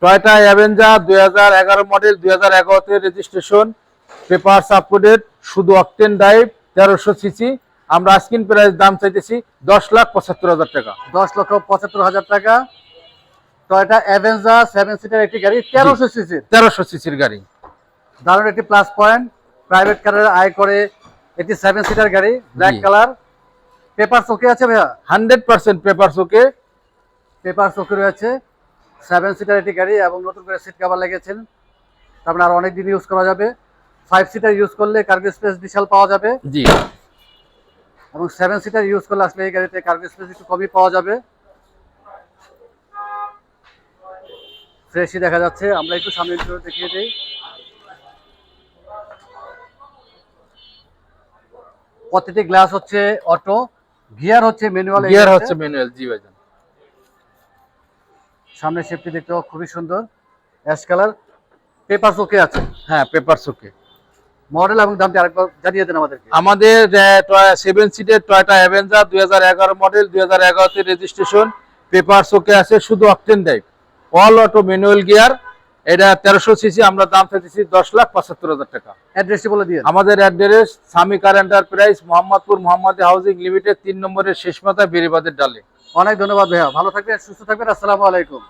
Toyota Avenger 2011 model, 2011 তে registration, papers up to date, শুধু octane drive, 1300 CC. আমরা asking price দাম চাইতেছি 10,75,000 টাকা। 10,75,000 টাকা। টয়োটা অ্যাভেঞ্জার 7 সিটার একটি গাড়ি, 1300 সিসি। 1300 সিসির গাড়ি। দারুণ একটি প্লাস পয়েন্ট, প্রাইভেট কারের আয় করে একটি 7 সিটার গাড়ি, ব্ল্যাক কালার। পেপারস ওকে আছে ভাইয়া? 100% পেপারস ওকে। পেপারস ওকে রয়েছে। 7 সিটার একটি গাড়ি এবং নতুন করে সিট কভার লাগিয়েছেন, তারপরে আর অনেক দিন ইউজ করা যাবে। 5 সিটার ইউজ করলে কার্গো স্পেস বিশাল পাওয়া যাবে, জি। এবং 7 সিটার ইউজ করলে আসলে এই গাড়িতে কার্গো স্পেস একটু কমই পাওয়া যাবে। ফ্রেশই দেখা যাচ্ছে। আমরা একটু সামনে দেখিয়ে দিই। প্রতিটি গ্লাস হচ্ছে অটো, গিয়ার হচ্ছে ম্যানুয়াল। গিয়ার হচ্ছে ম্যানুয়াল, জি ভাইজান। সামনে শেপটি দেখতেও খুবই সুন্দর, অ্যাশ কালার। পেপারস ওকে আছে? হ্যাঁ, পেপারস ওকে। মডেল এবং দামটি আরেকবার জানিয়ে দেন আমাদেরকে। আমাদের 7 সিটের টয়োটা অ্যাভেঞ্জার 2011 মডেল, 2011 তে রেজিস্ট্রেশন, পেপারস ওকে আছে, শুধু octane drive, all auto manual gear. এটা 1300 সিসি। আমরা দাম চাইতেছি 10,75,000 টাকা। অ্যাড্রেসটি বলে দিয়ে। আমাদের অ্যাড্রেস স্বামী কার এন্টারপ্রাইজ, মোহাম্মদপুর মোহাম্মদী হাউজিং লিমিটেড, 3 নম্বরের শেষ মাথা, বেরিবাদের ডালে। অনেক ধন্যবাদ ভাইয়া, ভালো থাকবেন, সুস্থ থাকবেন। আসসালামু আলাইকুম।